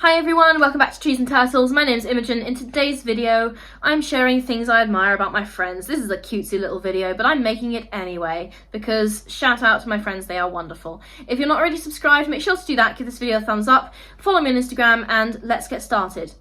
Hi everyone, welcome back to Trees and Turtles. My name is Imogen. In today's video, I'm sharing things I admire about my friends. This is a cutesy little video, but I'm making it anyway, because shout out to my friends, they are wonderful. If you're not already subscribed, make sure to do that, give this video a thumbs up, follow me on Instagram, and let's get started.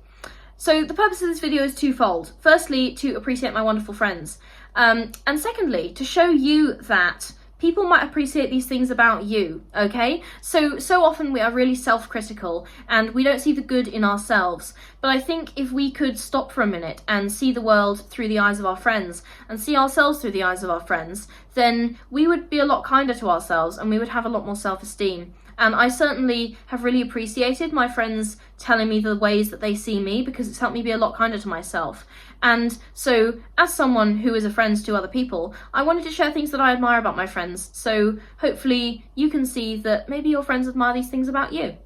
So the purpose of this video is twofold. Firstly, to appreciate my wonderful friends, and secondly, to show you that people might appreciate these things about you, okay? So often we are really self-critical and we don't see the good in ourselves. But I think if we could stop for a minute and see the world through the eyes of our friends and see ourselves through the eyes of our friends, then we would be a lot kinder to ourselves and we would have a lot more self-esteem. And I certainly have really appreciated my friends telling me the ways that they see me, because it's helped me be a lot kinder to myself. And so, as someone who is a friend to other people, I wanted to share things that I admire about my friends. So hopefully you can see that maybe your friends admire these things about you.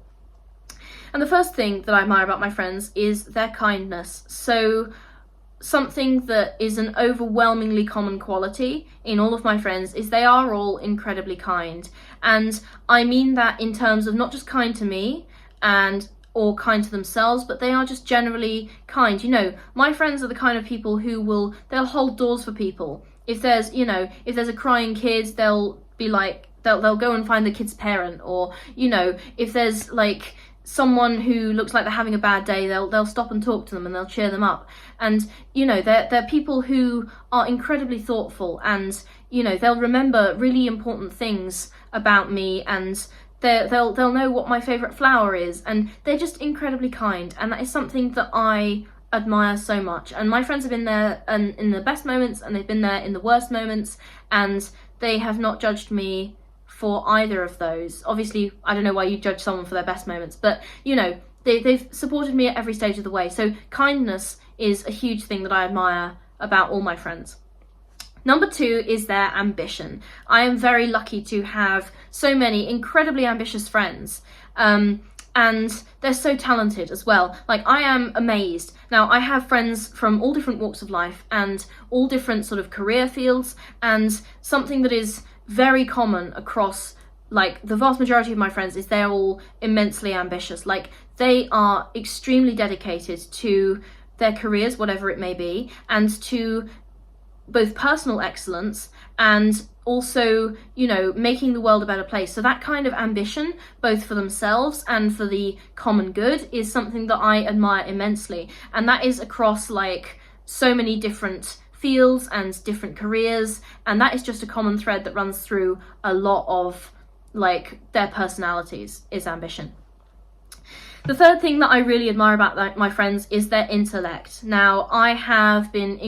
And the first thing that I admire about my friends is their kindness. So something that is an overwhelmingly common quality in all of my friends is they are all incredibly kind. And I mean that in terms of not just kind to me or kind to themselves, but they are just generally kind. You know, my friends are the kind of people who they'll hold doors for people. If there's a crying kid, they'll be like, they'll go and find the kid's parent, or, you know, if there's like someone who looks like they're having a bad day, they'll stop and talk to them and they'll cheer them up. And, you know, they're people who are incredibly thoughtful, and, you know, they'll remember really important things about me, and they'll know what my favourite flower is, and they're just incredibly kind, and that is something that I admire so much. And my friends have been there in the best moments, and they've been there in the worst moments, and they have not judged me for either of those. Obviously, I don't know why you judge someone for their best moments, but, you know, they've supported me at every stage of the way. So kindness is a huge thing that I admire about all my friends. Number two is their ambition. I am very lucky to have so many incredibly ambitious friends. And they're so talented as well. Like, I am amazed. Now, I have friends from all different walks of life and all different sort of career fields, and something that is very common across, like, the vast majority of my friends is they're all immensely ambitious. Like, they are extremely dedicated to their careers, whatever it may be, and to both personal excellence and also, you know, making the world a better place. So that kind of ambition, both for themselves and for the common good, is something that I admire immensely. And that is across, like, so many different fields and different careers, and that is just a common thread that runs through a lot of, like, their personalities, is ambition. The third thing that I really admire about my friends is their intellect. Now, I have been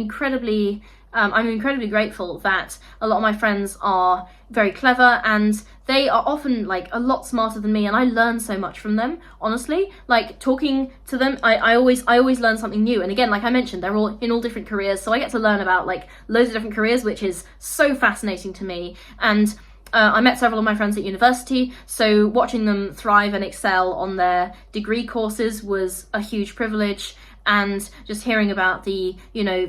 I'm incredibly grateful that a lot of my friends are very clever, and they are often, like, a lot smarter than me, and I learn so much from them, honestly. Like, talking to them, I always learn something new. And again, like I mentioned, they're all in all different careers, so I get to learn about, like, loads of different careers, which is so fascinating to me. And I met several of my friends at university, so watching them thrive and excel on their degree courses was a huge privilege. And just hearing about the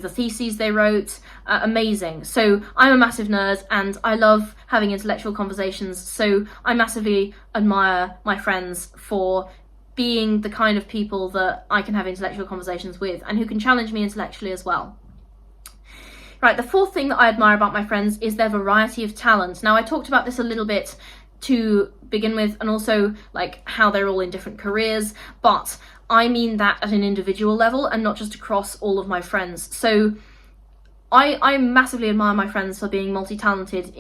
theses they wrote, amazing. So I'm a massive nerd and I love having intellectual conversations, so I massively admire my friends for being the kind of people that I can have intellectual conversations with and who can challenge me intellectually as well. Right, the fourth thing that I admire about my friends is their variety of talent. Now, I talked about this a little bit to begin with, and also, like, how they're all in different careers, but I mean that at an individual level and not just across all of my friends. So I massively admire my friends for being multi-talented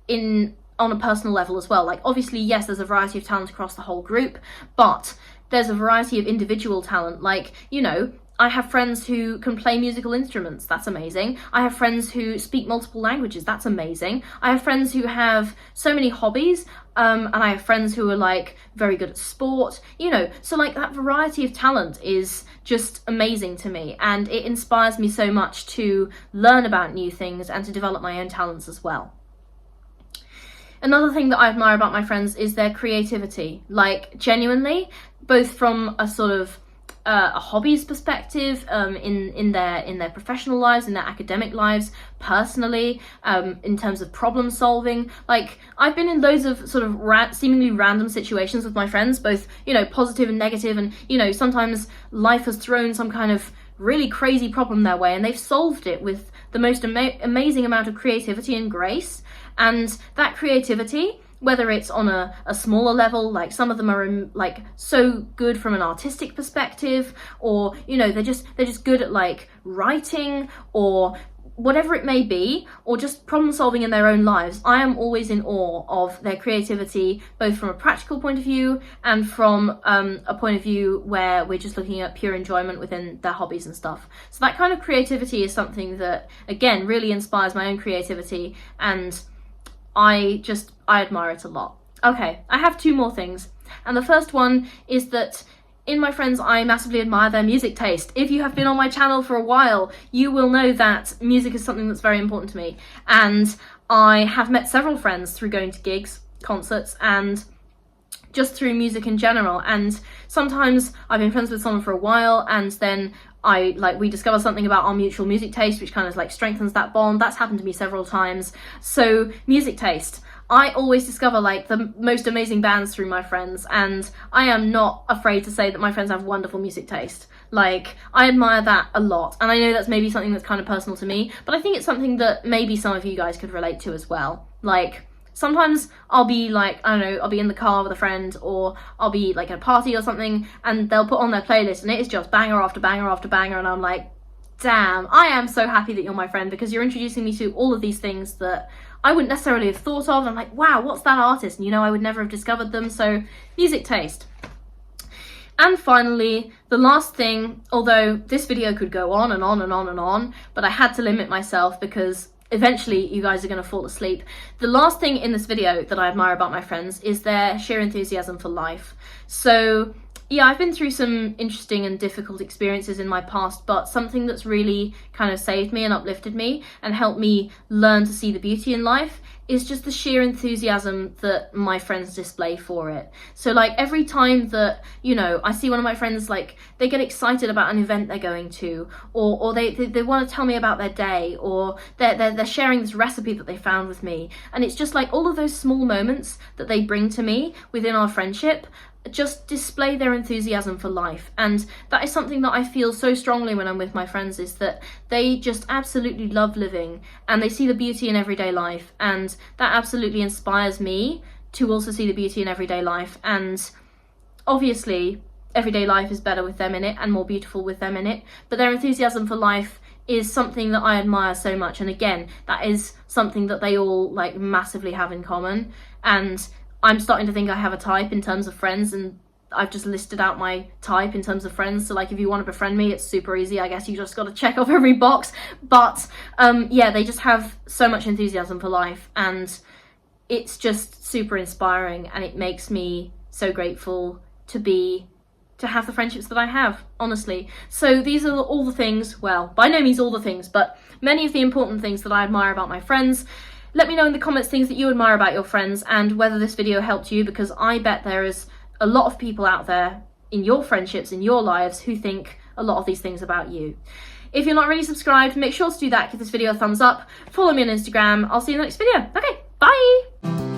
on a personal level as well. Like, obviously, yes, there's a variety of talent across the whole group, but there's a variety of individual talent. Like, you know, I have friends who can play musical instruments, that's amazing. I have friends who speak multiple languages, that's amazing. I have friends who have so many hobbies, and I have friends who are, like, very good at sport, you know. So, like, that variety of talent is just amazing to me, and it inspires me so much to learn about new things and to develop my own talents as well. Another thing that I admire about my friends is their creativity. Like, genuinely, both from a sort of a hobbies perspective, in their professional lives, in their academic lives, personally, in terms of problem solving. Like, I've been in loads of sort of seemingly random situations with my friends, both, you know, positive and negative, and, you know, sometimes life has thrown some kind of really crazy problem their way and they've solved it with the most amazing amount of creativity and grace. And that creativity, whether it's on a smaller level, like some of them are like so good from an artistic perspective, or, you know, they're just good at like writing or whatever it may be, or just problem solving in their own lives, I am always in awe of their creativity, both from a practical point of view and from a point of view where we're just looking at pure enjoyment within their hobbies and stuff. So that kind of creativity is something that, again, really inspires my own creativity, and I admire it a lot. Okay, I have two more things. And the first one is that in my friends, I massively admire their music taste. If you have been on my channel for a while, you will know that music is something that's very important to me. And I have met several friends through going to gigs, concerts, and just through music in general. And sometimes I've been friends with someone for a while, and then we discover something about our mutual music taste, which kind of like strengthens that bond. That's happened to me several times. So music taste. I always discover like the most amazing bands through my friends, and I am not afraid to say that my friends have wonderful music taste. Like, I admire that a lot, and I know that's maybe something that's kind of personal to me, but I think it's something that maybe some of you guys could relate to as well. Like, sometimes I'll be like, I don't know, I'll be in the car with a friend, or I'll be like at a party or something, and they'll put on their playlist and it is just banger after banger after banger, and I'm like, damn, I am so happy that you're my friend, because you're introducing me to all of these things that I wouldn't necessarily have thought of. I'm like, wow, what's that artist? And, you know, I would never have discovered them. So music taste. And finally, the last thing, although this video could go on and on and on and on, but I had to limit myself because eventually you guys are going to fall asleep. The last thing in this video that I admire about my friends is their sheer enthusiasm for life. So yeah, I've been through some interesting and difficult experiences in my past, but something that's really kind of saved me and uplifted me and helped me learn to see the beauty in life is just the sheer enthusiasm that my friends display for it. So like every time that, you know, I see one of my friends, like they get excited about an event they're going to, or they want to tell me about their day, or they're sharing this recipe that they found with me. And it's just like all of those small moments that they bring to me within our friendship just display their enthusiasm for life. And that is something that I feel so strongly when I'm with my friends, is that they just absolutely love living and they see the beauty in everyday life, and that absolutely inspires me to also see the beauty in everyday life. And obviously everyday life is better with them in it and more beautiful with them in it, but their enthusiasm for life is something that I admire so much. And again, that is something that they all like massively have in common. And I'm starting to think I have a type in terms of friends, and I've just listed out my type in terms of friends. So like if you want to befriend me, it's super easy. I guess you just got to check off every box. But yeah, they just have so much enthusiasm for life, and it's just super inspiring, and it makes me so grateful to have the friendships that I have, honestly. So these are all the things, well, by no means all the things, but many of the important things that I admire about my friends. Let me know in the comments things that you admire about your friends and whether this video helped you, because I bet there is a lot of people out there in your friendships, in your lives, who think a lot of these things about you. If you're not already subscribed, make sure to do that. Give this video a thumbs up. Follow me on Instagram. I'll see you in the next video. Okay, bye!